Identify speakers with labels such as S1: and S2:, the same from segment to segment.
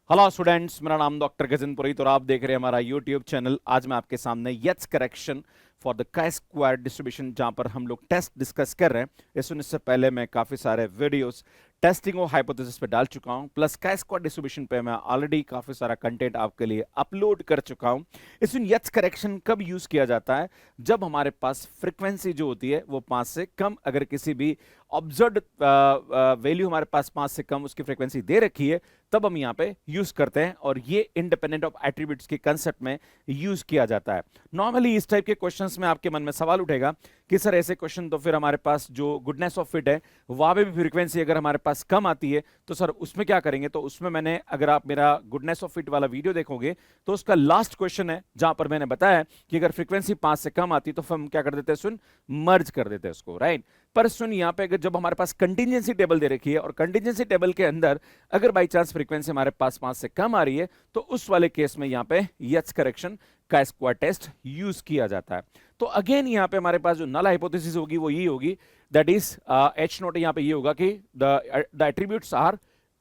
S1: Hello students, मेरा नाम doctor Gajendra पुरोहित और आप देख रहे हैं हमारा यूट्यूब चैनल। आज मैं आपके सामने Yates correction for the chi square distribution, जहां पर हम लोग टेस्ट डिस्कस कर रहे हैं। इससे पहले मैं काफी सारे वीडियोस टेस्टिंग और हाइपोथेसिस पे डाल चुका हूं, प्लस काई स्क्वायर डिस्ट्रीब्यूशन पे मैं ऑलरेडी काफी सारा कंटेंट आपके लिए अपलोड कर चुका हूं। इसमें यट्स करेक्शन कब यूज किया जाता है? जब हमारे पास फ्रीक्वेंसी जो होती है वो 5 से कम, अगर किसी भी ऑब्जर्व्ड वैल्यू हमारे पास 5 से कम उसकी फ्रीक्वेंसी दे रखी है, तब हम यहाँ पे यूज करते हैं और ये इंडिपेंडेंट ऑफ एट्रीब्यूट्स के कंसेप्ट में यूज किया जाता है। नॉर्मली इस टाइप के क्वेश्चंस में आपके मन में सवाल उठेगा कि सर ऐसे क्वेश्चन तो फिर हमारे पास जो गुडनेस ऑफ फिट है वहां पे भी फ्रीक्वेंसी अगर हमारे पास कम आती है तो सर उसमें क्या करेंगे? तो उसमें मैंने, अगर आप मेरा गुडनेस ऑफ फिट वाला वीडियो देखोगे तो उसका लास्ट क्वेश्चन है जहां पर मैंने बताया कि अगर फ्रीक्वेंसी 5 से कम आती तो फिर हम क्या कर देते हैं? सुन, मर्ज कर देते हैं उसको, राइट। पर सुन, यहाँ पे अगर जब हमारे पास कंटीजेंसी टेबल दे रखी है और कंटीजेंसी टेबल के अंदर अगर बाई चांस फ्रीक्वेंसी हमारे पास 5 से कम आ रही है तो उस वाले केस में यहाँ पे यट्स करेक्शन का स्क्वायर टेस्ट यूज किया जाता है। तो अगेन यहाँ पे हमारे पास जो नल हाइपोथेसिस होगी वो ये होगी, दैट इज एच नोट। यहाँ पे ये होगा कि the attributes are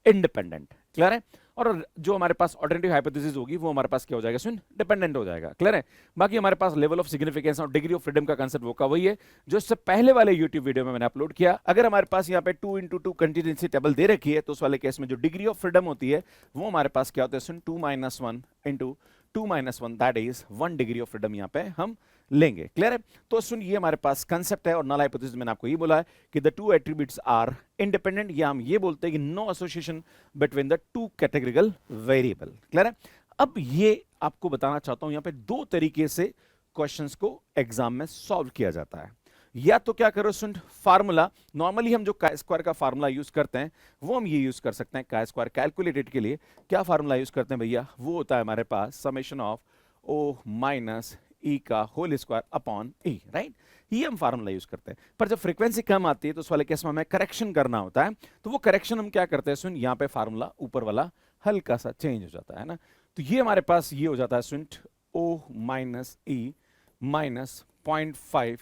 S1: independent. Clear है? और जो हमारे पास ऑल्टरनेटिव हाइपोथेसिस होगी वो हमारे पास क्या हो जाएगा? सुन, डिपेंडेंट हो जाएगा। क्लियर है? बाकी हमारे पास लेवल ऑफ सिग्निफिकेंस और डिग्री ऑफ फ्रीडम का कंसेप्ट वो का वही है जो इससे पहले वाले यूट्यूब वीडियो में मैंने अपलोड किया। अगर हमारे पास यहाँ पे 2 into 2 कंटीजेंसी टेबल दे रखी है तो उस वाले केस में जो डिग्री ऑफ फ्रीडम होती है वो हमारे पास क्या होता है? सुन, 2 - 1 into 2 - 1, that is 1 degree of freedom यहाँ पे हम लेंगे। क्लियर है? तो सुन, ये हमारे पास कंसेप्ट है और नल हाइपोथेसिस मैंने आपको ये बोला है कि the two attributes are independent, या हम ये बोलते हैं कि no association between the two categorical variable. Clear है? अब ये आपको बताना चाहता हूं, यहां पे दो तरीके से क्वेश्चंस को एग्जाम में सॉल्व किया जाता है। या तो क्या करो सुन, फार्मूला, नॉर्मली हम जो काई स्क्वायर का फार्मूला यूज करते हैं वो हम ये यूज कर सकते हैं काई स्क्वायर कैलकुलेटेड के लिए। क्या फार्मूला यूज करते हैं भैया? वो होता है हमारे पास summation of O minus E का होल स्क्वायर अपॉन ई, राइट। ये हम फार्मूला यूज करते हैं। पर जब फ्रीक्वेंसी कम आती है तो उस वाले केस में हमें करेक्शन करना होता है, तो वो करेक्शन हम क्या करते हैं? सुन, यहाँ पे फार्मूला ऊपर वाला हल्का सा चेंज हो जाता है ना, तो ये हमारे पास ये हो जाता है सुन, ओ माइनस ई माइनस 0.5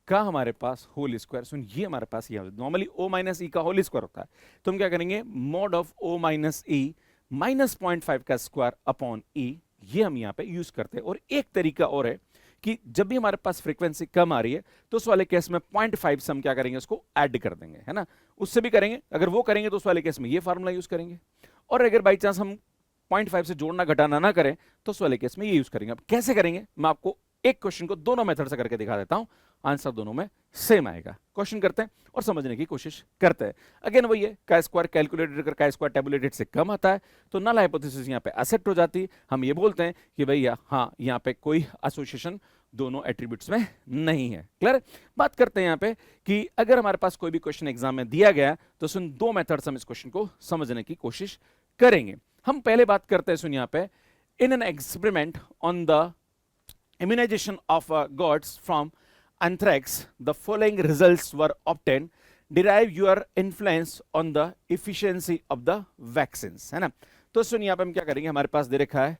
S1: का हमारे पास होल स्क्वायर। सुन, ये हमारे पास ये नॉर्मली ओ माइनस ई का होल स्क्वायर होता है, तो हम क्या करेंगे? Mod of O minus E minus 0.5 का स्क्वायर अपॉन ई, ये हम यहाँ पे यूज करते हैं। और एक तरीका और है कि जब भी हमारे पास फ्रीक्वेंसी कम आ रही है तो उस वाले केस में 0.5 से हम क्या करेंगे? उसको ऐड कर देंगे, है ना। उससे भी करेंगे, अगर वो करेंगे तो उस वाले केस में ये फार्मूला यूज करेंगे। और अगर बाई चांस हम 0.5 से जोड़ना घटाना ना करें तो उस वाले केस में ये यूज करेंगे। अब कैसे करेंगे? मैं आपको एक क्वेश्चन को दोनों मेथड से करके दिखा देता हूं, आंसर दोनों में सेम आएगा। क्वेश्चन करते हैं और समझने की कोशिश करते हैं। अगेन वही है, काई स्क्वायर कैलकुलेटेड अगर काई स्क्वायर टेबुलेटेड से कम आता है तो नल हाइपोथेसिस यहाँ पे एक्सेप्ट हो जाती है। हम ये बोलते हैं कि भैया हाँ, यहाँ पे कोई एसोसिएशन दोनों एट्रीब्यूट्स में नहीं है। क्लियर? बात करते हैं यहाँ पे कि अगर हमारे पास कोई भी क्वेश्चन एग्जाम में दिया गया तो सुन, दो मेथड से हम इस क्वेश्चन को समझने की कोशिश करेंगे। हम पहले बात करते हैं सुन, यहाँ पे in an experiment on the immunization of goats from anthrax, the following results were obtained. Derive your influence on the efficiency of the vaccines, है ना। तो सुन, यहाँ पे हम क्या करेंगे? हमारे पास दे रखा है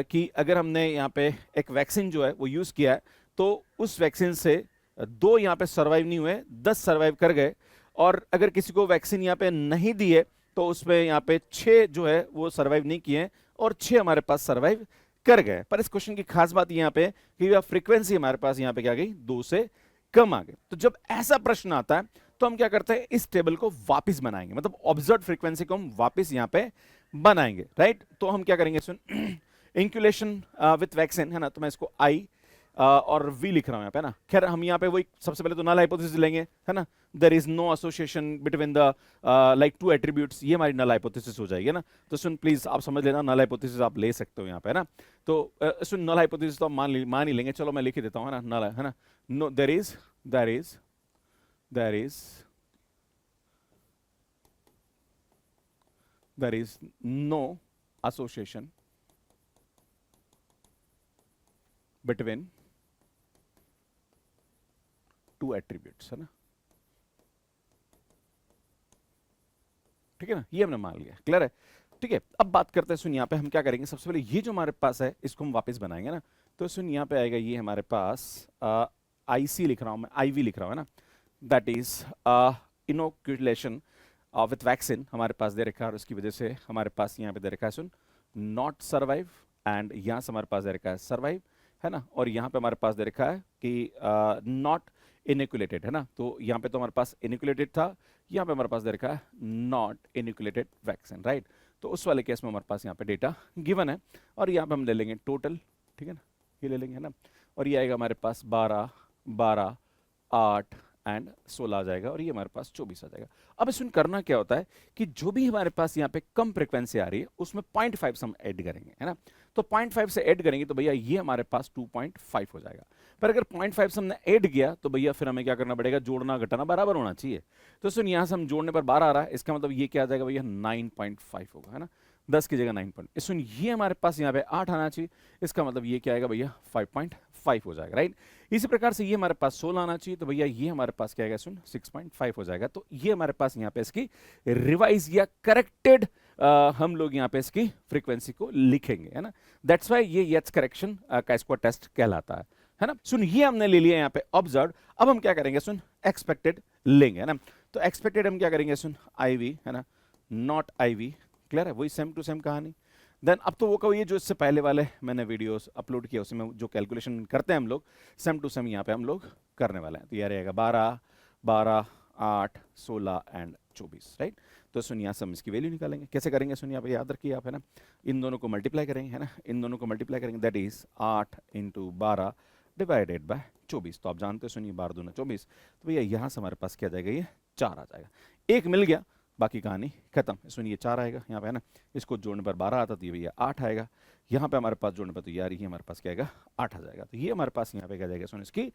S1: कि अगर हमने यहाँ पे एक वैक्सीन जो है वो यूज किया है तो उस वैक्सीन से 2 यहाँ पे सर्वाइव नहीं हुए, 10 सर्वाइव कर गए। और अगर किसी को वैक्सीन यहाँ पे नहीं दी है तो उसमें यहाँ पे 6 जो है वो सर्वाइव नहीं किए और 6 हमारे पास सर्वाइव कर गए। पर इस क्वेश्चन की खास बात यहां पे कि फ्रीक्वेंसी हमारे पास यहां पे क्या गई? 2 से कम आ गई। तो जब ऐसा प्रश्न आता है तो हम क्या करते हैं? इस टेबल को वापस बनाएंगे, मतलब ऑब्जर्व फ्रीक्वेंसी को हम वापस यहां पे बनाएंगे, राइट। तो हम क्या करेंगे? सुन, इंक्यूलेशन विथ वैक्सीन, है ना, तो मैं इसको आई और वी लिख रहा हूं यहाँ पे ना। खैर हम यहाँ पे वही सबसे पहले तो नल हाइपोथेसिस लेंगे, है ना। There is no association between the like two attributes, ये हमारी नल हाइपोथेसिस हो जाएगी ना। तो सुन प्लीज आप समझ लेना, नल हाइपोथेसिस आप ले सकते हो यहाँ पे ना। तो सुन, नल हाइपोथेसिस तो मान ही लेंगे, चलो मैं लिख ही देता हूँ, है ना, नल, है ना। No, there is no association between two attributes, है ना। ठीक है ना, ये हमने मान लिया। क्लियर है? ठीक है, अब बात करते हैं सुन, यहाँ पे हम क्या करेंगे? सबसे पहले ये जो हमारे पास है इसको हम वापस बनाएंगे ना। तो सुन, यहाँ पे आएगा ये हमारे पास आईसी लिख रहा हूँ मैं, आईवी लिख रहा हूँ, है ना। That is inoculation with vaccine हमारे पास दे रखा है और उसकी वजह से हमारे पास यहाँ पे दे रखा है सुन नॉट सर्वाइव, एंड यहाँ से हमारे पास दे रखा है सर्वाइव, है ना, और यहाँ पे हमारे पास दे रखा है कि नॉट इनिकुलेटेड, है ना, तो यहाँ पे तो हमारे पास इनिकुलेटेड था, यहाँ पे हमारे पास दे रखा है नॉट इनिकुलेटेड वैक्सीन, राइट। तो उस वाले केस में हमारे पास यहाँ पे डेटा गिवन है, और यहाँ पे हम ले लेंगे टोटल, ठीक है ना, ये ले लेंगे, है ना, और ये आएगा हमारे पास 12, 12, 8 एंड 16 आ जाएगा, और ये हमारे पास 24 आ जाएगा। अब इसमें करना क्या होता है कि जो भी हमारे पास यहाँ पे कम फ्रिक्वेंसी आ रही है उसमें 0.5 से हम ऐड करेंगे, है ना, तो 0.5 से ऐड करेंगे तो भैया ये हमारे पास 2.5 हो जाएगा। पर अगर 0.5 से हमने ऐड किया तो भैया फिर हमें क्या करना पड़ेगा, जोड़ना घटाना बराबर होना चाहिए। तो सुन, यहाँ से हम जोड़ने पर 12 आ रहा है, इसका मतलब ये क्या आ जाएगा भैया 9.5 होगा, है ना, 10 की जगह 9 पॉइंट, सुन ये हमारे पास यहाँ पे 8 आना चाहिए, इसका मतलब ये क्या आएगा भैया 5.5 हो जाएगा, राइट। इसी प्रकार से ये हमारे पास 16 आना चाहिए, तो भैया ये हमारे पास क्या आएगा, सुन 6.5 हो जाएगा। तो ये हमारे पास यहाँ पे इसकी रिवाइज या करेक्टेड हम लोग यहाँ पे इसकी फ्रीक्वेंसी को लिखेंगे, है ना। दैट्स वाई ये येट्स करेक्शन का स्क्वायर टेस्ट कहलाता है ना। सुन, ये हमने ले लिया यहाँ पे ऑब्जर्व, अब हम क्या करेंगे, सुन एक्सपेक्टेड लेंगे, है ना। तो एक्सपेक्टेड हम क्या करेंगे, सुन IV, है ना, नॉट IV, क्लियर है, वही सेम टू सेम कहानी। देन अब तो वो कहिए जो इससे पहले वाले मैंने वीडियोस अपलोड किया उसमें जो कैलकुलेशन करते हैं हम लोग, सेम टू सेम यहाँ पे हम लोग करने वाले हैं। तो ये रहेगा 12, 12, 8, 16 एंड 24, राइट। तो सुन यहाँ से हम इसकी वैल्यू निकालेंगे, कैसे करेंगे, सुन यहाँ पे याद रखिए आप, है ना, इन दोनों को मल्टीप्लाई करेंगे, है ना, इन दोनों को मल्टीप्लाई करेंगे, दैट इज 8 × 12 डिवाइडेड बाय 24। तो आप जानते हो, सुनिए 12 दूना 24, तो भैया यहाँ से हमारे पास क्या आ जाएगा, ये 4 आ जाएगा, एक मिल गया, बाकी कहानी खत्म। सुनिए 4 आएगा यहाँ पे, है ना, इसको जोड़ने पर 12 आता तो ये भैया 8 आएगा, यहाँ पे हमारे पास जोड़ने पर तो यार ये हमारे पास क्या आएगा 8 आ जाएगा। तो ये हमारे पास यहाँ पे क्या जाएगा, सुन इसकी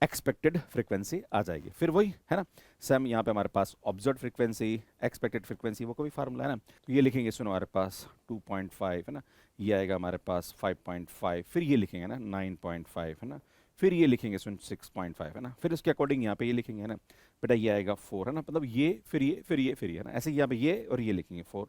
S1: एक्सपेक्टेड फ्रीक्वेंसी आ जाएगी। फिर वही है ना, सेम यहाँ पे हमारे पास ऑब्जर्व फ्रीक्वेंसी, एक्सपेक्टेड फ्रीक्वेंसी, वो कोई फार्मूला है ना, तो ये लिखेंगे, सुनो हमारे पास 2.5 है ना, ये आएगा हमारे पास 5.5, फिर ये लिखेंगे ना 9.5, है ना, फिर ये लिखेंगे सुन 6.5, है ना, फिर उसके अकॉर्डिंग यहाँ पे ये लिखेंगे, है ना, बेटा ये आएगा 4, है ना, मतलब ये फिर ये फिर ये फिर ये, है ना, ऐसे यहाँ पे ये और ये लिखेंगे 4,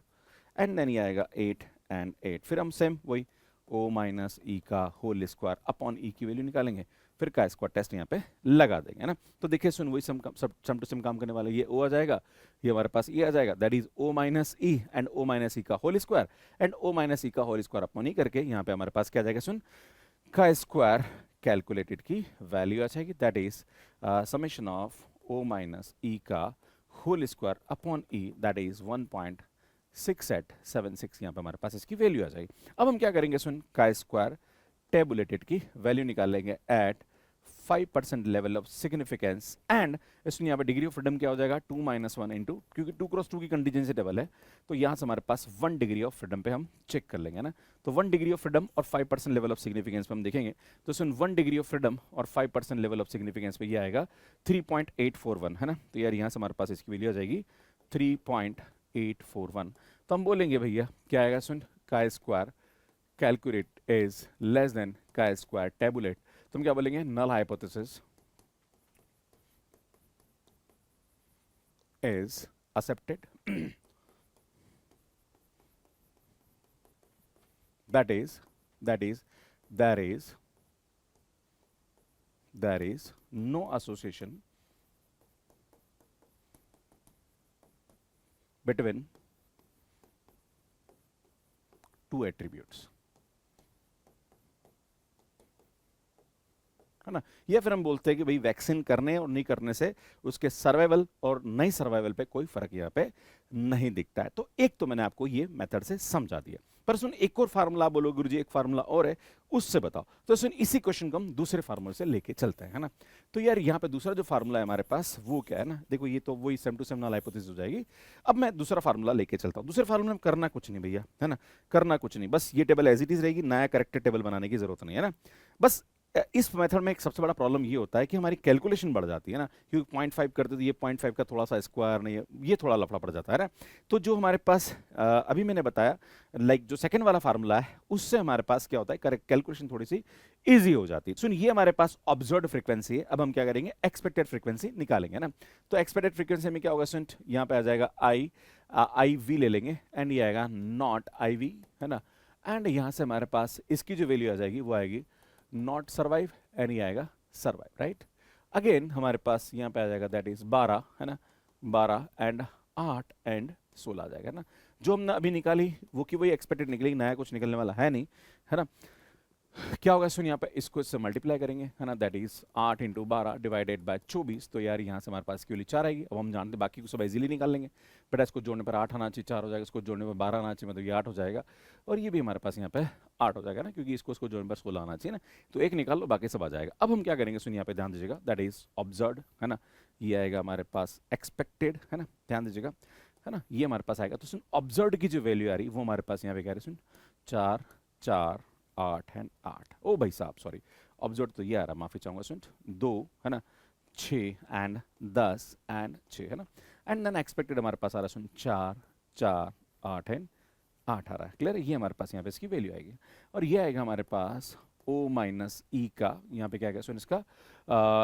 S1: एंड देन ये आएगा 8 एंड 8, फिर हम सेम वही O माइनस ई का होल स्क्वायर अपॉन ई की वैल्यू निकालेंगे, फिर का स्क्वायर टेस्ट यहाँ पे लगा देंगे, है ना। तो देखिए सुन, वही सम टू सम काम करने वाला, ये O आ जाएगा, ये हमारे पास ये आ जाएगा, that is O minus E and O minus E का whole square, and O minus E का होल स्क्वायर अपॉन ई करके यहाँ पे हमारे पास क्या आ जाएगा, सुन का स्क्वायर कैलकुलेटेड की वैल्यू आ जाएगी, that is summation of O minus E का whole square upon E, that is 1.6876, यहाँ पे हमारे पास इसकी वैल्यू आ जाएगी। अब हम क्या करेंगे, सुन का स्क्वायर टेबुलेटेड की वैल्यू निकाल लेंगे at 5% level of significance, and इसमें यहाँ पे डिग्री ऑफ फ्रीडम क्या हो जाएगा 2 - 1 इंटू, क्योंकि 2 × 2 की कंटीजेंसी टेबल है, तो यहाँ से हमारे पास 1 डिग्री ऑफ फ्रीडम पे हम चेक कर लेंगे ना। तो 1 डिग्री ऑफ फ्रीडम और 5% लेवल ऑफ सिग्निफिकेंस पे हम देखेंगे, तो सुन 1 डिग्री ऑफ फ्रीडम और 5% लेवल ऑफ सिग्निफिकेंस पे ये आएगा 3.841, है ना। तो यार यहाँ से हमारे पास इसकी वैल्यू आ जाएगी 3.841। तो हम बोलेंगे भैया क्या आएगा, सुन का square calculate is less than का स्क्वायर टेबुलेट, तो हम क्या बोलेंगे, null hypothesis is accepted that is there is no association between two attributes, है ना। या फिर हम बोलते हैं कि भाई वैक्सीन करने और नहीं करने से उसके सर्वाइवल और नहीं सर्वाइवल पे कोई फर्क यहाँ पे नहीं दिखता है। तो एक तो मैंने आपको ये मेथड से समझा दिया, पर सुन एक और फार्मूला बोलो गुरुजी, एक फार्मूला और है उससे बताओ। तो सुन इसी क्वेश्चन को हम दूसरे फार्मूले से लेके चलते हैं, है ना। तो यार यहाँ पे दूसरा जो फार्मूला है हमारे पास वो क्या है ना, देखो ये तो वही same to same null hypothesis हो जाएगी। अब मैं दूसरा फार्मूला लेके चलता हूँ। दूसरे फार्मूले में करना कुछ नहीं भैया, है ना, करना कुछ नहीं, बस ये टेबल एज इट इज रहेगी, नया करेक्टेड टेबल बनाने की जरूरत नहीं है ना। बस इस मेथड में एक सबसे बड़ा प्रॉब्लम ये होता है कि हमारी कैलकुलेशन बढ़ जाती है ना, क्योंकि 0.5 करते तो ये 0.5 का थोड़ा सा स्क्वायर नहीं है, ये थोड़ा लफड़ा पड़ जाता है ना। तो जो हमारे पास अभी मैंने बताया लाइक जो सेकंड वाला फार्मूला है उससे हमारे पास क्या होता है, कैलकुलेशन थोड़ी सी इजी हो जाती है। सुन ये हमारे पास ऑब्जर्व्ड फ्रीक्वेंसी है, अब हम क्या करेंगे एक्सपेक्टेड फ्रीक्वेंसी निकालेंगे ना। तो एक्सपेक्टेड फ्रीक्वेंसी में क्या होगा, सुन यहाँ पे आ जाएगा आई वी ले लेंगे, एंड ये आएगा नॉट आई वी, है ना, एंड यहाँ से हमारे पास इसकी जो वैल्यू आ जाएगी वो आएगी नॉट सर्वाइव, एंड ये आएगा सर्वाइव, राइट। अगेन हमारे पास यहाँ पे आ जाएगा दैट इज 12, है ना, 12 एंड 8 एंड 16 आ जाएगा ना। जो हमने अभी निकाली वो की वही एक्सपेक्टेड निकलेगी, नया कुछ निकलने वाला है नहीं, है ना। क्या होगा सुन, यहाँ पे इसको इससे मल्टीप्लाई करेंगे, है ना, that is 8 into 12 divided by 24। तो यार यहाँ से हमारे पास क्यों 4 आएगी। अब हम जानते हैं बाकी को सब इजीली निकाल लेंगे, बट इसको जोड़ने पर 8 आना चाहिए, 4 हो जाएगा, इसको जोड़ने पर 12 आना चाहिए, मतलब ये 8 हो जाएगा, और ये भी हमारे पास यहाँ पे 8 हो जाएगा ना, क्योंकि इसको जोड़ने पर 16 आना चाहिए ना। तो एक निकाल लो, बाकी सब आ जाएगा। अब हम क्या करेंगे सुन, यहाँ पे ध्यान दीजिएगा, दैट इज ऑब्जर्व, है ना, ये आएगा हमारे पास एक्सपेक्टेड, है ना, ध्यान दीजिएगा, है ना, ये हमारे पास आएगा। तो सुन ऑब्जर्व की जो वैल्यू आ रही वो हमारे पास यहाँ पे क्या रही सुन, 4 4 8 एंड 8। ओ भाई साहब सॉरी, ऑब्जर्व तो ये आ रहा, माफी चाहूंगा सुन, 2 है ना, 6 एंड 10 एंड 6, है ना, एंड देन एक्सपेक्टेड हमारे पास आ रहा सुन 4 4 8 एंड 8 आ रहा है। क्लियर है, ये हमारे पास यहाँ पे इसकी वैल्यू आएगी। और ये आएगा हमारे पास O माइनस ई का, यहाँ पे क्या आएगा सुन इसका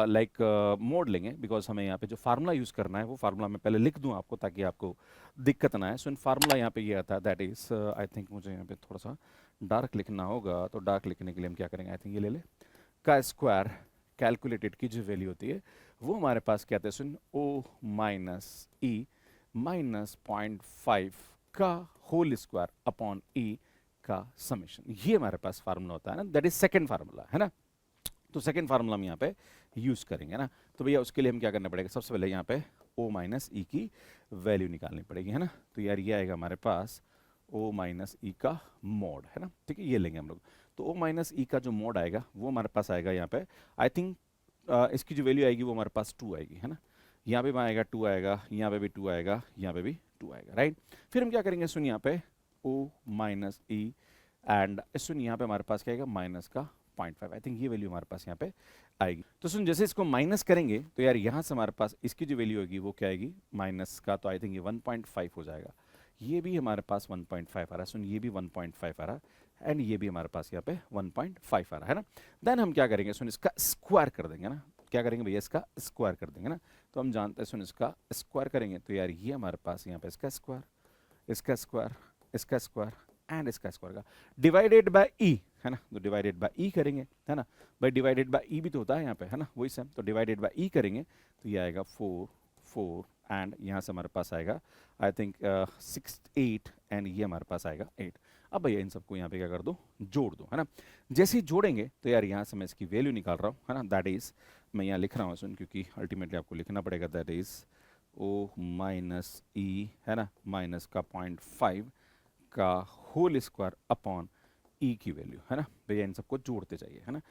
S1: लाइक मोड लेंगे, बिकॉज हमें यहाँ पे जो फार्मूला यूज करना है वो फार्मूला मैं पहले लिख दूं आपको ताकि आपको दिक्कत ना आए। सुन फार्मूला यहाँ पे ये आता है, दैट इज आई थिंक मुझे यहाँ पे थोड़ा सा डार्क लिखना होगा, तो डार्क लिखने के लिए हम क्या करेंगे, आई थिंक ये ले ले, का स्क्वायर कैलकुलेटेड की जो वैल्यू होती है वो हमारे पास क्या आते हैं सुन, O माइनस ई माइनस 0.5 का होल स्क्वायर अपॉन ई का समेशन, ये हमारे पास फार्मूला होता है ना, दैट इज सेकंड फार्मूला, है ना। तो सेकंड फार्मूला हम यहाँ पे यूज करेंगे ना। तो भैया उसके लिए हम क्या करना पड़ेगा, सबसे पहले यहाँ पे O माइनस ई की वैल्यू निकालनी पड़ेगी, है ना। तो यार ये आएगा हमारे पास O माइनस ई का मोड, है ना, ठीक है, ये लेंगे हम लोग। तो O माइनस ई का जो मोड आएगा वो हमारे पास आएगा यहाँ पे, आई थिंक इसकी जो वैल्यू आएगी वो हमारे पास 2 आएगी, है ना, यहाँ पे आएगा 2 आएगा, यहाँ पे भी 2 आएगा, यहाँ पे भी 2 आएगा, राइट। फिर हम क्या करेंगे सुन, यहाँ पे O माइनस ई एंड सुन यहाँ पे हमारे पास क्या आएगा माइनस का 0.5, आई थिंक ये वैल्यू हमारे पास यहाँ पे आएगी। तो सुन जैसे इसको माइनस करेंगे तो यार यहाँ से हमारे पास इसकी जो वैल्यू होगी वो क्या आएगी माइनस का, तो आई थिंक ये 1.5 हो जाएगा। ये भी हमारे पास 1.5 आ रहा है, सुन ये भी 1.5 आ रहा है, एंड ये भी हमारे पास यहाँ पे 1.5 आ रहा है ना। देन हम क्या करेंगे सुन, इसका स्क्वायर कर देंगे ना, क्या करेंगे भैया, इसका स्क्वायर कर देंगे ना। तो हम जानते हैं सुन इसका स्क्वायर करेंगे तो यार ये हमारे पास यहाँ पे इसका स्क्वायर, इसका स्क्वायर, इसका स्क्वायर एंड इसका स्क्वायर का डिवाइडेड बाय ई, है ना। तो डिवाइडेड बाय ई करेंगे, है ना, भाई डिवाइडेड बाय ई भी तो होता है यहाँ पे, है ना, वही सेम। तो डिवाइडेड बाय ई करेंगे तो ये आएगा 4 4 एंड यहाँ से हमारे पास आएगा आई थिंक 6 8 एंड ये हमारे पास आएगा 8। अब भैया इन सबको यहाँ पे क्या कर दो, जोड़ दो, है ना। जैसे ही जोड़ेंगे तो यार यहाँ से मैं इसकी वैल्यू निकाल रहा हूँ, है ना, दैट इज मैं यहाँ लिख रहा हूँ सुन, क्योंकि अल्टीमेटली आपको लिखना पड़ेगा, दैट इज O माइनस ई, है ना, माइनस का 0.5 का होल स्क्वायर अपॉन ई की वैल्यू, है ना। भैया इन सबको जोड़ते जाइए, है ना,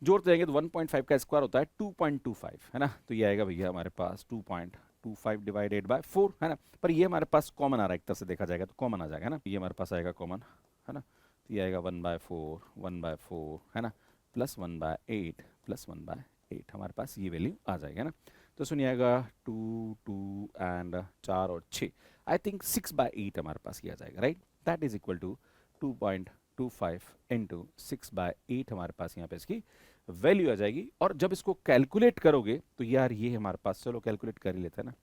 S1: जोड़ते जाएंगे तो 1.5 का स्क्वायर होता है 2.25, है ना। तो ये आएगा भैया हमारे पास 2.25 डिवाइडेड बाय 4, है ना। पर ये हमारे पास कॉमन आ रहा है, एक तरह से देखा जाएगा तो कॉमन आ जाएगा, है ना, ये हमारे पास आएगा कॉमन, है ना। तो ये आएगा 1/4, है ना, प्लस 1/8 प्लस 1/8, हमारे पास ये वैल्यू आ जाएगा, है ना। तो सुनिएगा 2 2 एंड 4 और 6, आई थिंक 6/8 हमारे पास ये आ जाएगा, right. That is equal to 2.25 into 6/8 हमारे पास यहाँ पे इसकी वैल्यू आ जाएगी। और जब इसको कैलकुलेट करोगे तो यार ये हमारे पास, चलो कैलकुलेट कर ही लेते हैं ना,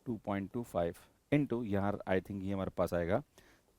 S1: 2.25 इंटू यहाँ आई थिंक ये हमारे पास आएगा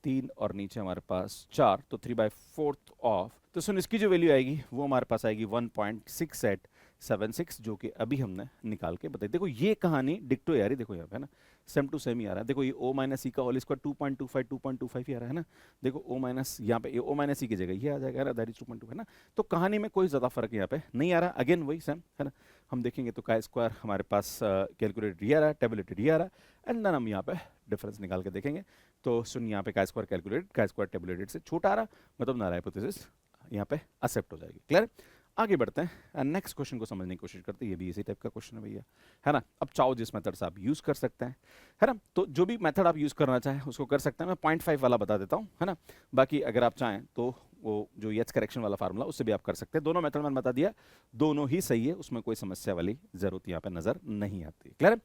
S1: 3 और नीचे हमारे पास 4, तो 3/4 ऑफ, तो सुन इसकी जो वैल्यू आएगी वो हमारे पास आएगी 1.6876, जो कि अभी हमने निकाल के बताई। देखो ये कहानी डिक्टो यार, देखो यहाँ पे ना सेम टू सेम ही आ रहा है। देखो ये O माइनस ई का होल स्क्वायर 2.25 ही आ रहा है ना। देखो O माइनस यहाँ पे O माइनस ई की जगह ये आ जाएगा ना, दैट इज 2.2, है ना। तो कहानी में कोई ज़्यादा फर्क यहाँ पे नहीं आ रहा, अगेन वही सेम, है ना। हम देखेंगे तो का स्क्वायर हमारे पास कैलकुलेटेड ये आ रहा है, टेबुलेटेड ये आ रहा है, एंड देन हम यहाँ पे डिफरेंस निकाल के देखेंगे। तो सुन यहाँ पे का स्क्वायर कैलकुलेटेड, का स्क्वायर टेबुलेटेड से छोटा आ रहा, मतलब नल हाइपोथेसिस यहाँ पे एक्सेप्ट हो जाएगी। क्लियर, आगे बढ़ते हैं, नेक्स्ट क्वेश्चन को समझने की कोशिश करते हैं। ये भी इसी टाइप का क्वेश्चन है भैया, है ना। अब चाहो जिस मेथड से आप यूज कर सकते हैं, है ना, तो जो भी मेथड आप यूज करना चाहें उसको कर सकते हैं। मैं 0.5 वाला बता देता हूँ, है ना। बाकी अगर आप चाहें तो वो जो यच करेक्शन वाला फार्मूला उससे भी आप कर सकते हैं। दोनों मेथड मैंने बता दिया, दोनों ही सही है, उसमें कोई समस्या वाली जरूरत यहाँ पे नजर नहीं आती। क्लियर है।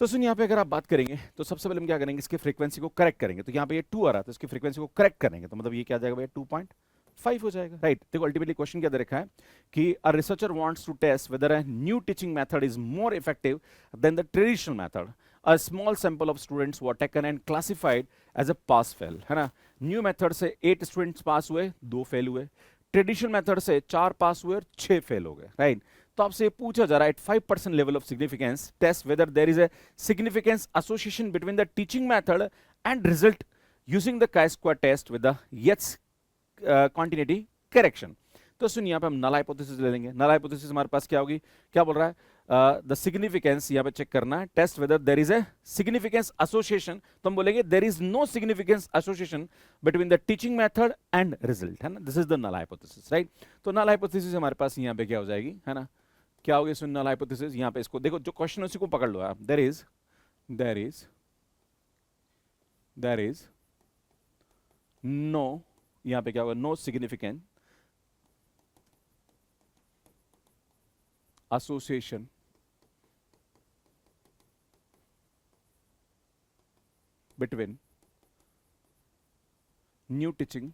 S1: तो सुन यहाँ पे अगर आप बात करेंगे तो सबसे पहले हम क्या करेंगे, इसकी फ्रीक्वेंसी को करेक्ट करेंगे। तो यहाँ पे ये 2 आ रहा है तो इसकी फ्रीक्वेंसी को करेक्ट करेंगे तो मतलब ये क्या आ जाएगा भैया 2.5 हो जाएगा, राइट। देखो अल्टीमेटली क्वेश्चन क्या दे रखा है कि a researcher wants to test whether a new teaching method is more effective than the traditional method. A small sample of students were taken and classified as a pass fail, है ना। New method से 8 students pass हुए, 2 fail हुए। Traditional method से 4 पास हुए और 6 fail हो गए, राइट। तो आपसे पूछा जा रहा है 5% level of significance test whether there is a significance association between the teaching method and result using the chi square test with the Yates continuity correction. तो सुन यहाँ पे हम नल हाइपोथेसिस ले लेंगे। नल हाइपोथेसिस हमारे पास क्या होगी, क्या बोल रहा है, द सिग्निफिकेंस यहाँ पे चेक करना है, test whether there is a significance association. तो हम बोलेंगे there is no significance association between the teaching method and result, है ना, this is the null hypothesis, right. तो नल हाइपोथेसिस हमारे पास यहाँ पे क्या हो जाएगी, है ना, क्या होगी सुन नल हाइपोथेसिस। यहाँ पे इसको देखो, जो क्वेश्चन है उसी को पकड़ लो आप, देयर इज नो, यहाँ पे क्या होगा, no significant association between new teaching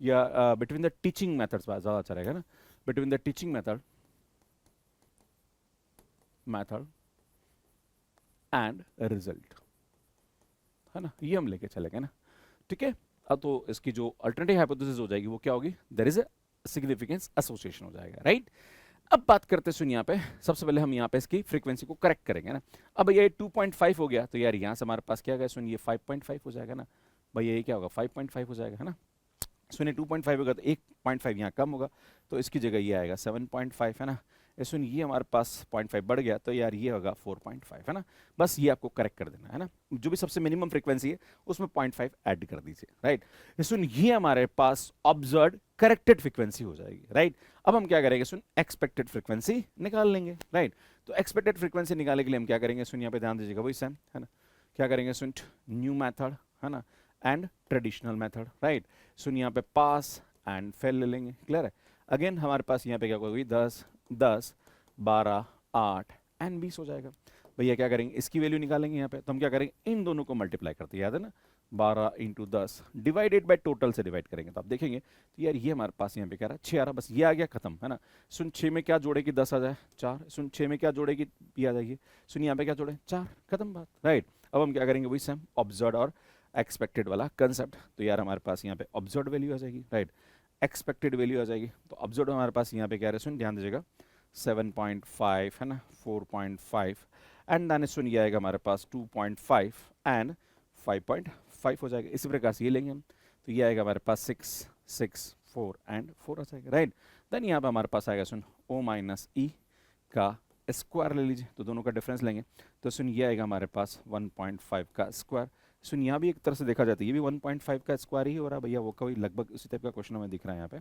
S1: या between the teaching methods, ज़्यादा अच्छा रहेगा ना, between the teaching method and result, है ना, ये हम लेके चलेंगे ना, ठीक है। अब तो इसकी जो अल्टरनेटिव हाइपोथेसिस हो जाएगी वो क्या होगी, there is a significance association हो जाएगा, राइट। अब बात करते सुन यहाँ पे, सबसे पहले हम यहाँ पे इसकी फ्रीक्वेंसी को करेक्ट करेंगे ना। अब ये 2.5 हो गया, तो यार यहाँ से हमारे पास क्या गया सुन, ये 5.5 हो जाएगा ना भैया, ये क्या होगा 5.5 हो जाएगा, है ना। सुनिए 2.5 होगा तो 1.5 यहाँ कम होगा, तो इसकी जगह ये आएगा 7.5, है ना। सुन ये हमारे पास 0.5 बढ़ गया, तो यार ये होगा 4.5, है ना। बस ये आपको करेक्ट कर देना है ना, जो भी सबसे मिनिमम फ्रीक्वेंसी है उसमें 0.5 ऐड कर दीजिए, राइट। सुन ये हमारे पास ऑब्जर्व करेक्टेड फ्रीक्वेंसी हो जाएगी, राइट। अब हम क्या करेंगे सुन, एक्सपेक्टेड फ्रीक्वेंसी निकाल लेंगे, राइट। तो एक्सपेक्टेड फ्रीक्वेंसी निकालने के लिए हम क्या करेंगे सुन, यहाँ पे ध्यान दीजिएगा, वही सेम, है ना, क्या करेंगे सुन, न्यू मैथड, है ना, एंड ट्रेडिशनल मेथड, राइट। सुन यहाँ पे पास एंड फेल ले लेंगे, क्लियर है। अगेन हमारे पास यहाँ पे क्या होगी, 10, 10, 12, 8 एंड 20 हो जाएगा। भैया क्या करेंगे, इसकी वैल्यू निकालेंगे यहाँ पे, तो हम क्या करेंगे, इन दोनों को मल्टीप्लाई करते हैं, याद है ना, 12 इंटू 10 डिवाइडेड बाय टोटल से डिवाइड करेंगे, तो आप देखेंगे तो यार ये हमारे पास यहाँ पे क्या रहा है, 6 आ रहा, बस ये आ गया खत्म, है ना। सुन 6 में क्या जोड़ेगी, 10 आ जाए 4, सुन 6 में क्या जोड़ेगी, ये आ जाएगी, सुन यहाँ पे क्या जोड़े 4, खत्म बात, राइट। अब हम क्या करेंगे, वही सेम ऑब्जर्व और एक्सपेक्टेड वाला कंसेप्ट, तो यार हमारे पास यहाँ पे ऑब्जर्व वैल्यू आ जाएगी, राइट, एक्सपेक्टेड वैल्यू आ जाएगी। तो ऑब्जर्व हमारे पास यहाँ पे क्या है सुन, ध्यान दीजिएगा 7.5, है ना, 4.5 एंड देन सुन ये आएगा हमारे पास 2.5 एंड 5.5 हो जाएगा। इसी प्रकार से ये लेंगे हम, तो ये आएगा हमारे पास 6, 6, 4 एंड 4 आ जाएगा, राइट। देन यहाँ पे हमारे पास आएगा सुन O माइनस ई का स्क्वायर ले लीजिए, तो दोनों का डिफरेंस लेंगे, तो सुन ये आएगा हमारे पास 1.5 का स्क्वायर। सुन यहाँ भी एक तरह से देखा जाता है, ये भी 1.5 का स्क्वायर ही हो रहा है भैया, वो कोई लगभग उसी टाइप का क्वेश्चन हमें दिख रहा है यहाँ पे।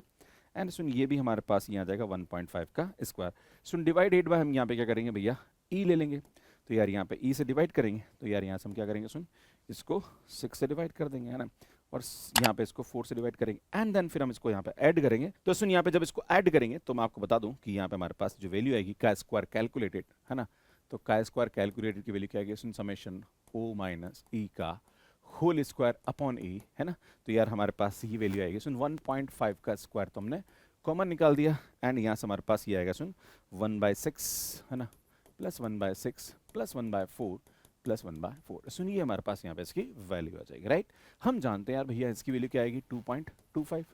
S1: एंड सुन ये भी हमारे पास यहाँ आ जाएगा 1.5 का स्क्वायर। सुन डिवाइडेड बाय हम यहाँ पे क्या करेंगे भैया, ई ले लेंगे, तो यार यहाँ पे ई से डिवाइड करेंगे, तो यार यहाँ से हम क्या करेंगे सुन, इसको 6 से डिवाइड कर देंगे, है ना, और यहाँ पे इसको 4 से डिवाइड करेंगे एंड देन फिर हम इसको यहाँ पे ऐड करेंगे। तो सुन यहाँ पे जब इसको ऐड करेंगे तो मैं आपको बता दूं कि यहाँ पे हमारे पास जो वैल्यू आएगी का स्क्वायर कैलकुलेटेड, है ना, तो का स्क्वायर कैलकुलेटेड की वैल्यू क्या आएगी सुन, समेशन ओ माइनस ई का होल स्क्वायर अपॉन ई, है ना। तो यार हमारे पास ये वैल्यू आएगी सुन 1.5 का स्क्वायर, तो हमने कॉमन निकाल दिया एंड यहाँ से हमारे पास ये आएगा सुन 1/6, है ना, प्लस 1/6 प्लस 1/4 प्लस 1/4। सुनिए हमारे पास यहाँ पे इसकी वैल्यू आ जाएगी, राइट। हम जानते हैं यार भैया इसकी वैल्यू क्या आएगी 2.25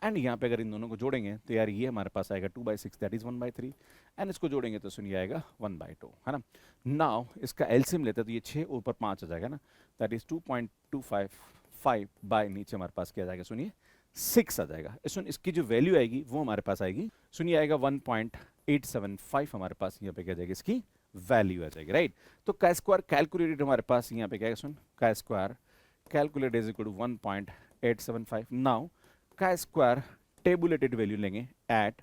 S1: एंड यहाँ पे अगर इन दोनों को जोड़ेंगे तो यार ये हमारे पास आएगा 2/6 दैट इज 1/3 एंड इसको जोड़ेंगे तो सुनिए आएगा 1/2, है ना। नाउ इसका एलसीएम लेते हैं तो ये 6 ऊपर 5 आ जाएगा ना, दैट इज 2.255 बाय नीचे हमारे पास क्या आ जाएगा सुनिए 6 आ जाएगा। सुन इसकी जो वैल्यू आएगी वो हमारे पास आएगी, सुनिए आएगा 1.875 हमारे पास यहाँ पे क्या जाएगी इसकी वैल्यू आ जाएगी, राइट। तो का स्क्वायर कैलकुलेटेड हमारे पास यहाँ पे क्या है सुन, का square calculated is equal to 1.875। Now chi square tabulated value लेंगे at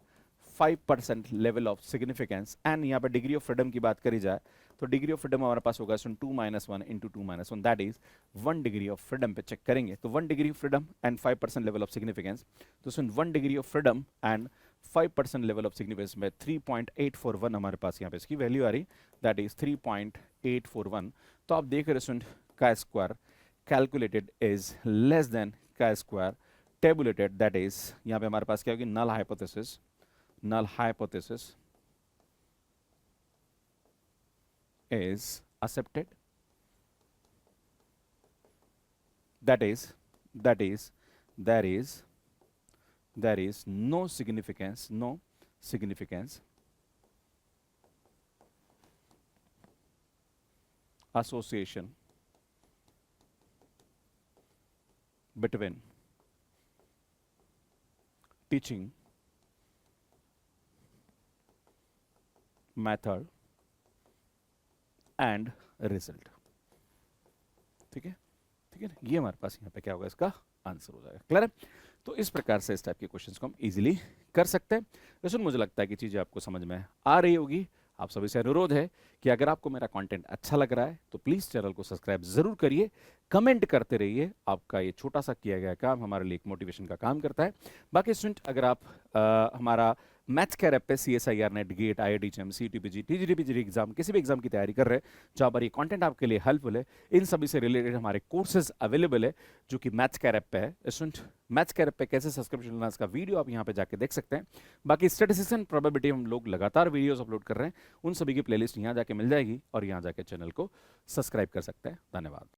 S1: 5% level of significance and यहाँ पे डिग्री ऑफ फ्रीडम की बात करी जाए तो डिग्री ऑफ फ्रीडम हमारे पास होगा सुन 2 - 1 into 2 - 1 that is 1 degree of freedom पे चेक करेंगे तो 1 degree of freedom and 5% level of significance, तो सुन 1 degree of freedom and 5% level of significance में 3.841 हमारे पास यहाँ पे इसकी वैल्यू आ रही, दैट इज 3.841। तो आप देख रहे सुन का square calculated is less than का स्क्वायर टेबुलेटेड, दैट इज यहाँ पे हमारे पास क्या होगी null hypothesis is accepted, that is there is no significance association between teaching method and result. ठीक है, ठीक है ना, ये हमारे पास यहाँ पे क्या होगा, इसका आंसर हो जाएगा। क्लियर है? तो इस प्रकार से इस टाइप के क्वेश्चंस को हम इजीली कर सकते हैं। वैसे मुझे लगता है कि चीज़ें आपको समझ में आ रही होगी। आप सभी से अनुरोध है कि अगर आपको मेरा कंटेंट अच्छा लग रहा है तो प्लीज़ चैनल को सब्सक्राइब ज़रूर करिए, कमेंट करते रहिए। आपका ये छोटा सा किया गया काम हमारे लिए एक मोटिवेशन का काम करता है। बाकी स्टूडेंट, अगर आप हमारा मैथ्स केयर ऐप पे CSIR NET GATE IIT CTPG TGT exam, किसी भी एग्जाम की तैयारी कर रहे हैं जहाँ पर ये कंटेंट आपके लिए हेल्पफुल है, इन सभी से रिलेटेड हमारे कोर्सेज अवेलेबल है जो कि मैथ्स केयर ऐप पे है। स्टूडेंट, मैथ्स केयर ऐप पे कैसे सब्सक्रिप्शन लेना, इसका वीडियो आप यहाँ पे जाके देख सकते हैं। बाकी स्टैटिस्टिक्स एंड प्रोबेबिलिटी हम लोग लगातार वीडियोस अपलोड कर रहे हैं, उन सभी की प्लेलिस्ट यहाँ जाके मिल जाएगी और यहाँ जाके चैनल को सब्सक्राइब कर सकते हैं। धन्यवाद।